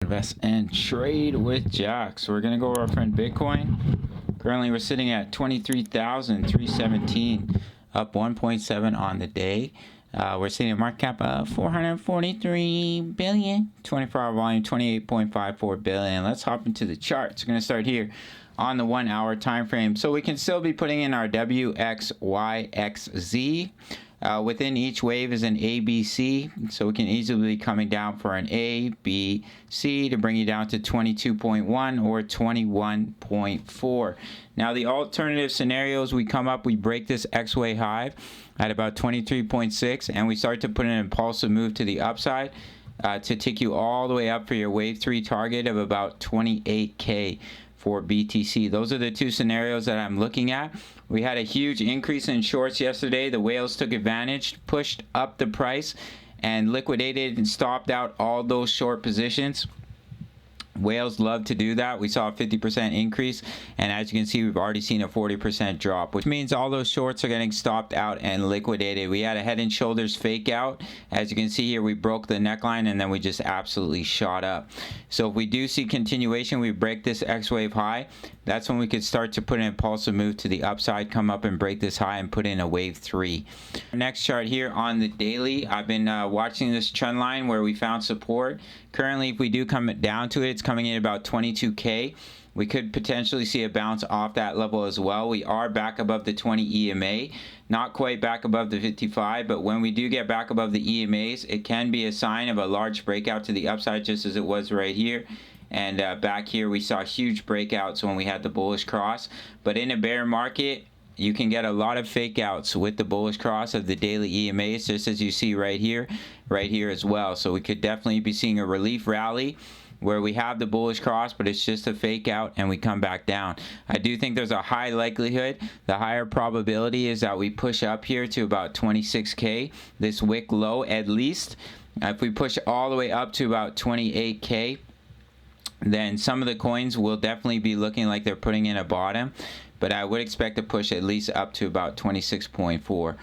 Invest and trade with Jack. So we're gonna go over our friend Bitcoin. Currently we're sitting at 23,317, up 1.7 on the day. We're seeing a market cap of 443 billion, 24-hour volume 28.54 billion. Let's hop into the charts. We're gonna start here on the 1 hour time frame. So we can still be putting in our WXYXZ. Within each wave is an ABC, so we can easily be coming down for an A, B, C to bring you down to 22.1 or 21.4. Now the alternative scenarios, we come up, we break this X-way high at about 23.6, and we start to put an impulsive move to the upside to take you all the way up for your wave 3 target of about 28K. for BTC. Those are the two scenarios that I'm looking at. We had a huge increase in shorts yesterday. The whales took advantage, pushed up the price, and liquidated and stopped out all those short positions. Whales love to do that. We saw a 50% increase, and as you can see, we've already seen a 40% drop, which means all those shorts are getting stopped out and liquidated. We had a head and shoulders fake out. As you can see here, we broke the neckline and then we just absolutely shot up. So if we do see continuation, we break this X wave high, that's when we could start to put an impulsive move to the upside, come up and break this high and put in a wave 3. Next chart here on the daily, I've been watching this trend line where we found support. Currently, if we do come down to it, it's coming in about 22K. We could potentially see a bounce off that level as well. We are back above the 20 EMA, not quite back above the 55, but when we do get back above the EMAs, it can be a sign of a large breakout to the upside, just as it was right here. And back here, we saw huge breakouts when we had the bullish cross. But in a bear market, you can get a lot of fake outs with the bullish cross of the daily EMAs, just as you see right here as well. So we could definitely be seeing a relief rally where we have the bullish cross, but it's just a fake out and we come back down. I do think there's a high likelihood, the higher probability is that we push up here to about 26K, this wick low at least. If we push all the way up to about 28K, then some of the coins will definitely be looking like they're putting in a bottom. But I would expect to push at least up to about 26.4 for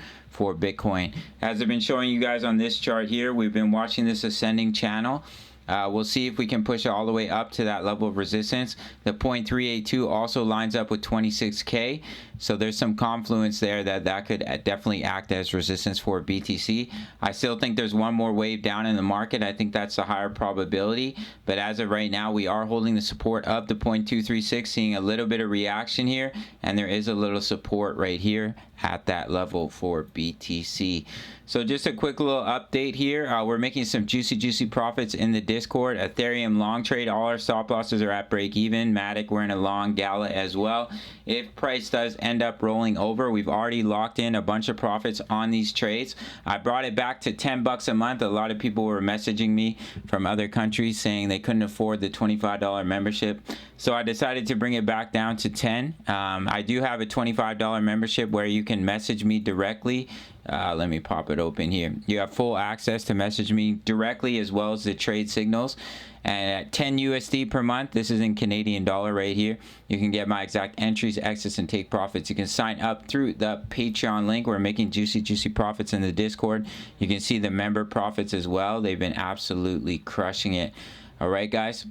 Bitcoin. As I've been showing you guys on this chart here, we've been watching this ascending channel. We'll see if we can push it all the way up to that level of resistance. The 0.382 also lines up with 26K. So there's some confluence there that could definitely act as resistance for BTC. I still think there's one more wave down in the market. I think that's a higher probability. But as of right now, we are holding the support of the 0.236, seeing a little bit of reaction here. And there is a little support right here at that level for BTC. So just a quick little update here. We're making some juicy profits in the Discord. Ethereum long trade, all our stop losses are at break even. Matic, we're in a long gala as well. If price does end up rolling over, we've already locked in a bunch of profits on these trades. I brought it back to 10 bucks a month. A lot of people were messaging me from other countries saying they couldn't afford the $25 membership. So I decided to bring it back down to 10. I do have a $25 membership where you can message me directly. Let me pop it open here. You have full access to message me directly as well as the trade signals. And at 10 USD per month, this is in Canadian dollar right here, you can get my exact entries, exits, and take profits. You can sign up through the Patreon link. We're making juicy profits in the Discord. You can see the member profits as well. They've been absolutely crushing it. All right, guys.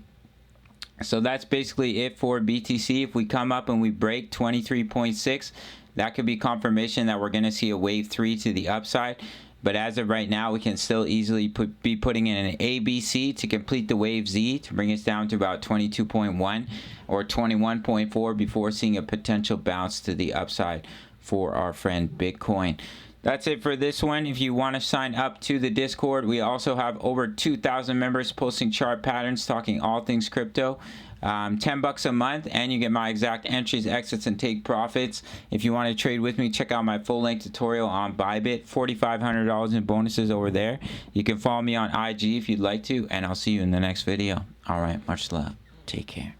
So that's basically it for BTC. If we come up and we break 23.6, that could be confirmation that we're going to see a wave 3 to the upside. But as of right now, we can still easily be putting in an ABC to complete the wave Z to bring us down to about 22.1 or 21.4 before seeing a potential bounce to the upside for our friend Bitcoin. That's it for this one. If you want to sign up to the Discord, we also have over 2,000 members posting chart patterns, talking all things crypto. 10 bucks a month, and you get my exact entries, exits, and take profits. If you want to trade with me, check out my full length tutorial on Bybit. $4,500 in bonuses over there. You can follow me on IG if you'd like to, and I'll see you in the next video. All right, much love. Take care.